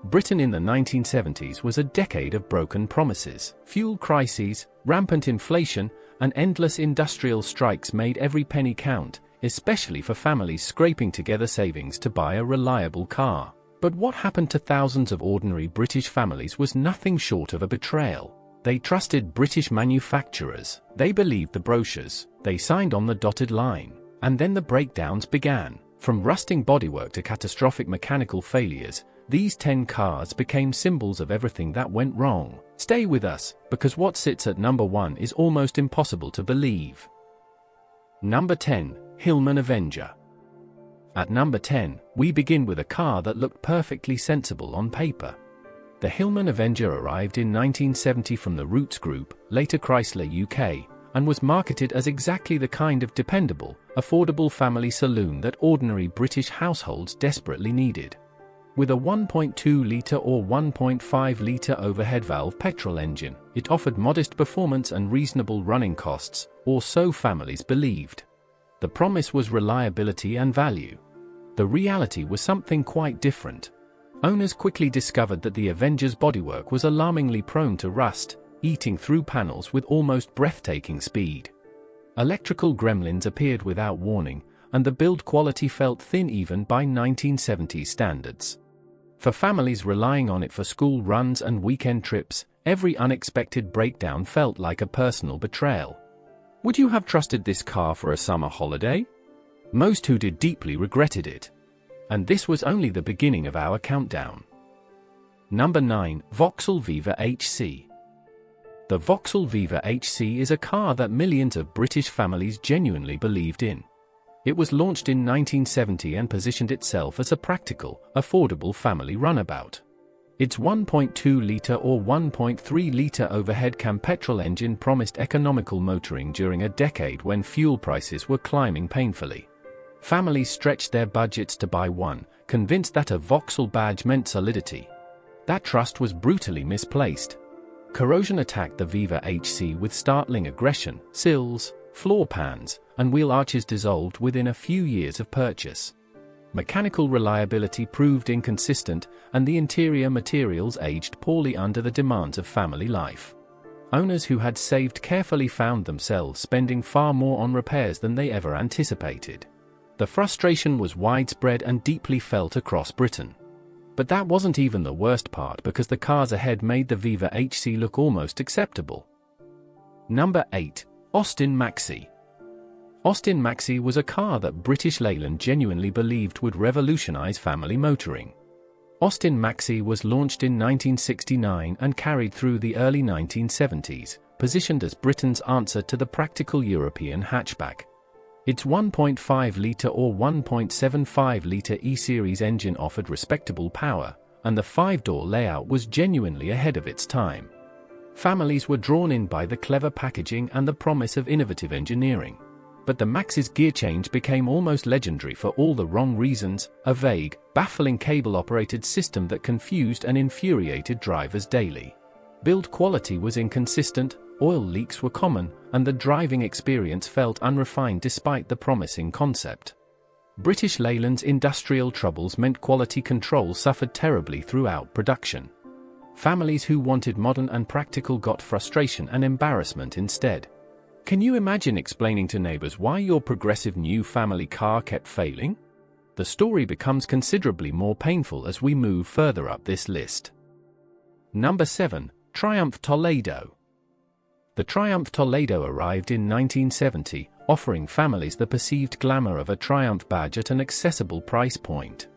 Britain in the 1970s was a decade of broken promises. Fuel crises, rampant inflation, and endless industrial strikes made every penny count, especially for families scraping together savings to buy a reliable car. But what happened to thousands of ordinary British families was nothing short of a betrayal. They trusted British manufacturers, they believed the brochures, they signed on the dotted line. And then the breakdowns began. From rusting bodywork to catastrophic mechanical failures, these 10 cars became symbols of everything that went wrong. Stay with us, because what sits at number 1 is almost impossible to believe. Number 10. Hillman Avenger. At number 10, we begin with a car that looked perfectly sensible on paper. The Hillman Avenger arrived in 1970 from the Roots Group, later Chrysler UK, and was marketed as exactly the kind of dependable, affordable family saloon that ordinary British households desperately needed. With a 1.2-litre or 1.5-litre overhead valve petrol engine, it offered modest performance and reasonable running costs, or so families believed. The promise was reliability and value. The reality was something quite different. Owners quickly discovered that the Avenger's bodywork was alarmingly prone to rust, eating through panels with almost breathtaking speed. Electrical gremlins appeared without warning, and the build quality felt thin even by 1970s standards. For families relying on it for school runs and weekend trips, every unexpected breakdown felt like a personal betrayal. Would you have trusted this car for a summer holiday? Most who did deeply regretted it. And this was only the beginning of our countdown. Number 9. Vauxhall Viva HC. The Vauxhall Viva HC is a car that millions of British families genuinely believed in. It was launched in 1970 and positioned itself as a practical, affordable family runabout. Its 1.2-litre or 1.3-litre overhead cam petrol engine promised economical motoring during a decade when fuel prices were climbing painfully. Families stretched their budgets to buy one, convinced that a Vauxhall badge meant solidity. That trust was brutally misplaced. Corrosion attacked the Viva HC with startling aggression. Sills, floor pans, and wheel arches dissolved within a few years of purchase. Mechanical reliability proved inconsistent, and the interior materials aged poorly under the demands of family life. Owners who had saved carefully found themselves spending far more on repairs than they ever anticipated. The frustration was widespread and deeply felt across Britain. But that wasn't even the worst part, because the cars ahead made the Viva HC look almost acceptable. Number 8. Austin Maxi. Austin Maxi was a car that British Leyland genuinely believed would revolutionize family motoring. Austin Maxi was launched in 1969 and carried through the early 1970s, positioned as Britain's answer to the practical European hatchback. Its 1.5-litre or 1.75-litre E-Series engine offered respectable power, and the 5-door layout was genuinely ahead of its time. Families were drawn in by the clever packaging and the promise of innovative engineering. But the Maxi's gear change became almost legendary for all the wrong reasons: a vague, baffling cable-operated system that confused and infuriated drivers daily. Build quality was inconsistent, oil leaks were common, and the driving experience felt unrefined despite the promising concept. British Leyland's industrial troubles meant quality control suffered terribly throughout production. Families who wanted modern and practical got frustration and embarrassment instead. Can you imagine explaining to neighbors why your progressive new family car kept failing? The story becomes considerably more painful as we move further up this list. Number 7. Triumph Toledo. The Triumph Toledo arrived in 1970, offering families the perceived glamour of a Triumph badge at an accessible price point.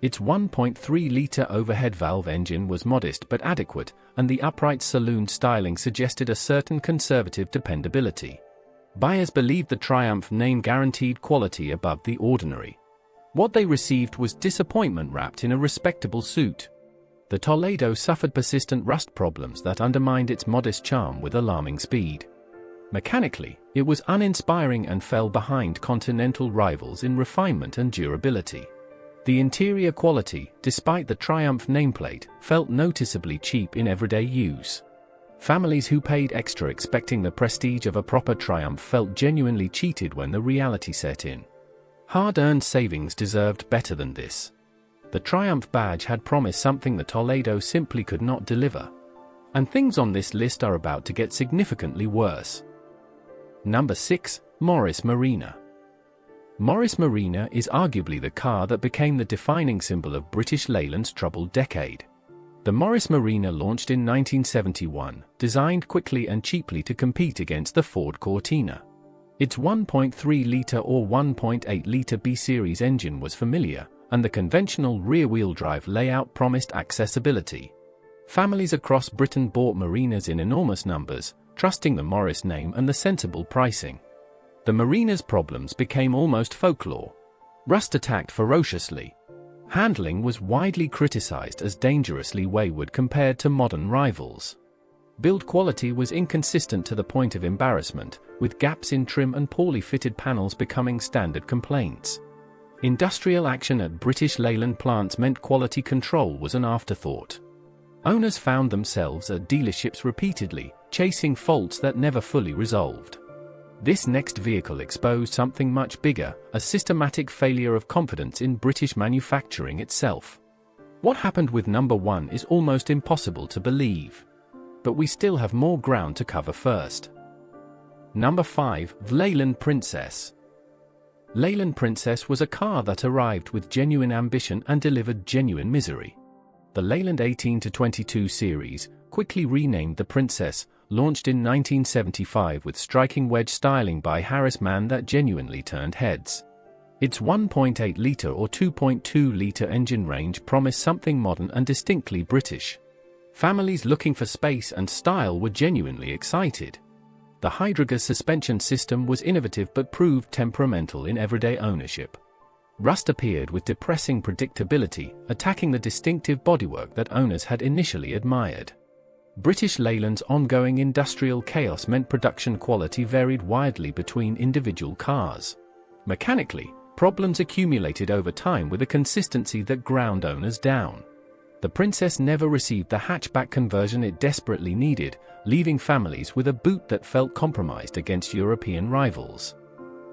Its 1.3-litre overhead valve engine was modest but adequate, and the upright saloon styling suggested a certain conservative dependability. Buyers believed the Triumph name guaranteed quality above the ordinary. What they received was disappointment wrapped in a respectable suit. The Toledo suffered persistent rust problems that undermined its modest charm with alarming speed. Mechanically, it was uninspiring and fell behind continental rivals in refinement and durability. The interior quality, despite the Triumph nameplate, felt noticeably cheap in everyday use. Families who paid extra expecting the prestige of a proper Triumph felt genuinely cheated when the reality set in. Hard-earned savings deserved better than this. The Triumph badge had promised something the Toledo simply could not deliver. And things on this list are about to get significantly worse. Number 6. Morris Marina. Morris Marina is arguably the car that became the defining symbol of British Leyland's troubled decade. The Morris Marina launched in 1971, designed quickly and cheaply to compete against the Ford Cortina. Its 1.3-litre or 1.8-litre B-Series engine was familiar, and the conventional rear-wheel drive layout promised accessibility. Families across Britain bought Marinas in enormous numbers, trusting the Morris name and the sensible pricing. The Marina's problems became almost folklore. Rust attacked ferociously. Handling was widely criticized as dangerously wayward compared to modern rivals. Build quality was inconsistent to the point of embarrassment, with gaps in trim and poorly fitted panels becoming standard complaints. Industrial action at British Leyland plants meant quality control was an afterthought. Owners found themselves at dealerships repeatedly, chasing faults that never fully resolved. This next vehicle exposed something much bigger, a systematic failure of confidence in British manufacturing itself. What happened with number 1 is almost impossible to believe. But we still have more ground to cover first. Number 5. Leyland Princess. Leyland Princess was a car that arrived with genuine ambition and delivered genuine misery. The Leyland 18-22 series, quickly renamed the Princess, launched in 1975 with striking wedge styling by Harris Mann that genuinely turned heads. Its 1.8-litre or 2.2-litre engine range promised something modern and distinctly British. Families looking for space and style were genuinely excited. The hydragas suspension system was innovative but proved temperamental in everyday ownership. Rust appeared with depressing predictability, attacking the distinctive bodywork that owners had initially admired. British Leyland's ongoing industrial chaos meant production quality varied widely between individual cars. Mechanically, problems accumulated over time with a consistency that ground owners down. The Princess never received the hatchback conversion it desperately needed, leaving families with a boot that felt compromised against European rivals.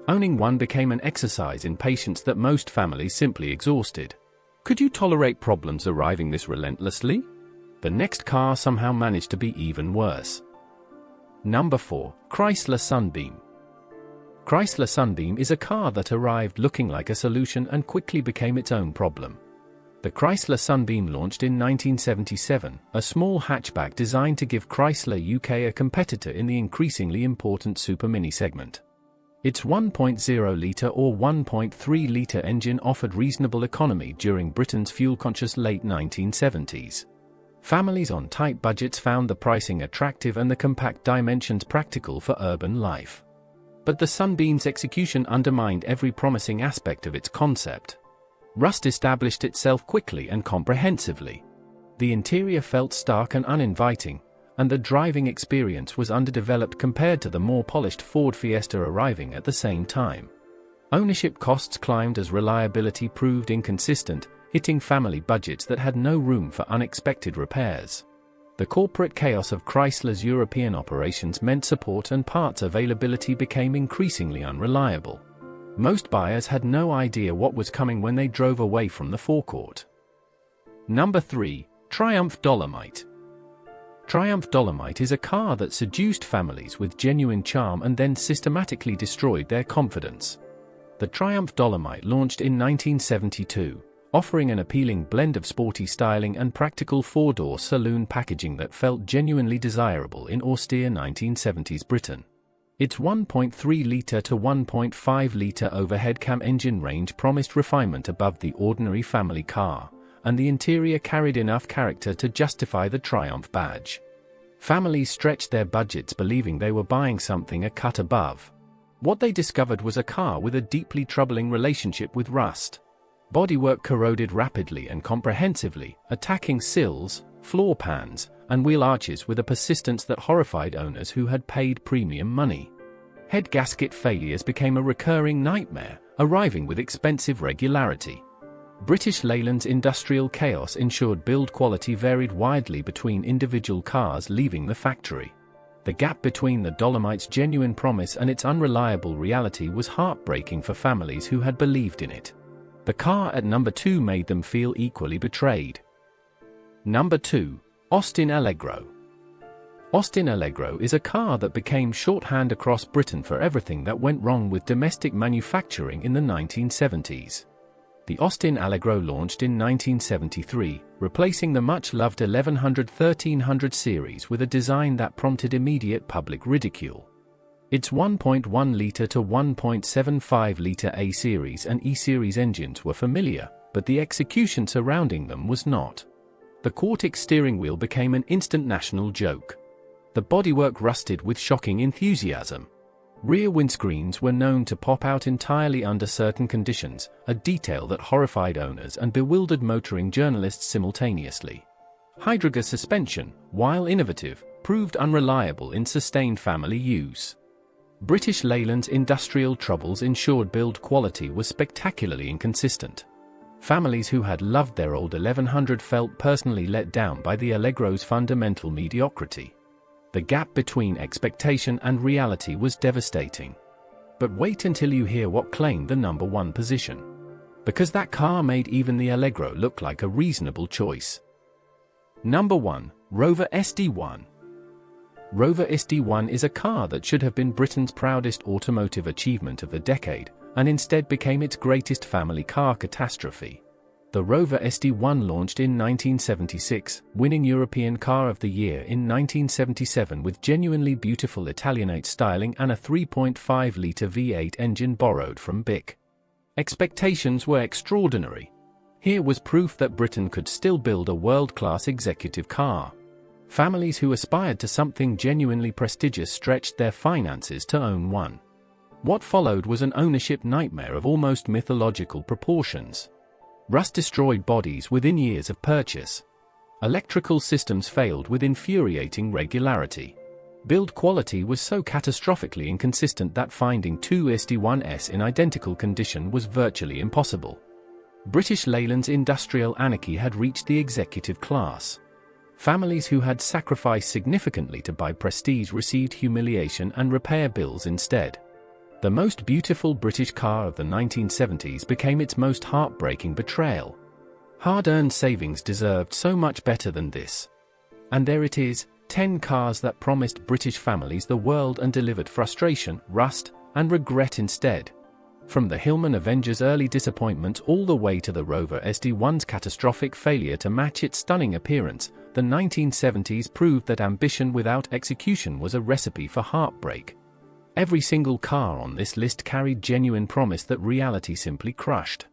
Owning one became an exercise in patience that most families simply exhausted. Could you tolerate problems arriving this relentlessly? The next car somehow managed to be even worse. Number 4. Chrysler Sunbeam. Chrysler Sunbeam is a car that arrived looking like a solution and quickly became its own problem. The Chrysler Sunbeam launched in 1977, a small hatchback designed to give Chrysler UK a competitor in the increasingly important super mini segment. Its 1.0-litre or 1.3-litre engine offered reasonable economy during Britain's fuel-conscious late 1970s. Families on tight budgets found the pricing attractive and the compact dimensions practical for urban life. But the Sunbeam's execution undermined every promising aspect of its concept. Rust established itself quickly and comprehensively. The interior felt stark and uninviting, and the driving experience was underdeveloped compared to the more polished Ford Fiesta arriving at the same time. Ownership costs climbed as reliability proved inconsistent, hitting family budgets that had no room for unexpected repairs. The corporate chaos of Chrysler's European operations meant support and parts availability became increasingly unreliable. Most buyers had no idea what was coming when they drove away from the forecourt. Number 3. Triumph Dolomite. Triumph Dolomite is a car that seduced families with genuine charm and then systematically destroyed their confidence. The Triumph Dolomite launched in 1972, offering an appealing blend of sporty styling and practical four-door saloon packaging that felt genuinely desirable in austere 1970s Britain. Its 1.3-litre to 1.5-litre overhead cam engine range promised refinement above the ordinary family car, and the interior carried enough character to justify the Triumph badge. Families stretched their budgets believing they were buying something a cut above. What they discovered was a car with a deeply troubling relationship with rust. Bodywork corroded rapidly and comprehensively, attacking sills, floor pans, and wheel arches with a persistence that horrified owners who had paid premium money. Head gasket failures became a recurring nightmare, arriving with expensive regularity. British Leyland's industrial chaos ensured build quality varied widely between individual cars leaving the factory. The gap between the Dolomite's genuine promise and its unreliable reality was heartbreaking for families who had believed in it. The car at number 2 made them feel equally betrayed. Number 2. Austin Allegro. Austin Allegro is a car that became shorthand across Britain for everything that went wrong with domestic manufacturing in the 1970s. The Austin Allegro launched in 1973, replacing the much-loved 1100-1300 series with a design that prompted immediate public ridicule. Its 1.1-litre to 1.75-litre A-series and E-series engines were familiar, but the execution surrounding them was not. The quartic steering wheel became an instant national joke. The bodywork rusted with shocking enthusiasm. Rear windscreens were known to pop out entirely under certain conditions, a detail that horrified owners and bewildered motoring journalists simultaneously. Hydragas suspension, while innovative, proved unreliable in sustained family use. British Leyland's industrial troubles ensured build quality was spectacularly inconsistent. Families who had loved their old 1100 felt personally let down by the Allegro's fundamental mediocrity. The gap between expectation and reality was devastating. But wait until you hear what claimed the number 1 position. Because that car made even the Allegro look like a reasonable choice. Number 1. Rover SD1. Rover SD1 is a car that should have been Britain's proudest automotive achievement of the decade, and instead became its greatest family car catastrophe. The Rover SD1 launched in 1976, winning European Car of the Year in 1977 with genuinely beautiful Italianate styling and a 3.5-litre V8 engine borrowed from BIC. Expectations were extraordinary. Here was proof that Britain could still build a world-class executive car. Families who aspired to something genuinely prestigious stretched their finances to own one. What followed was an ownership nightmare of almost mythological proportions. Rust-destroyed bodies within years of purchase. Electrical systems failed with infuriating regularity. Build quality was so catastrophically inconsistent that finding 2 SD1s in identical condition was virtually impossible. British Leyland's industrial anarchy had reached the executive class. Families who had sacrificed significantly to buy prestige received humiliation and repair bills instead. The most beautiful British car of the 1970s became its most heartbreaking betrayal. Hard-earned savings deserved so much better than this. And there it is, 10 cars that promised British families the world and delivered frustration, rust, and regret instead. From the Hillman Avenger's early disappointment all the way to the Rover SD1's catastrophic failure to match its stunning appearance, the 1970s proved that ambition without execution was a recipe for heartbreak. Every single car on this list carried genuine promise that reality simply crushed.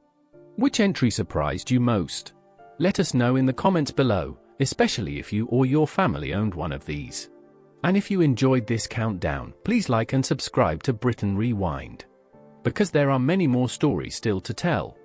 Which entry surprised you most? Let us know in the comments below, especially if you or your family owned one of these. And if you enjoyed this countdown, please like and subscribe to Britain Rewind. Because there are many more stories still to tell.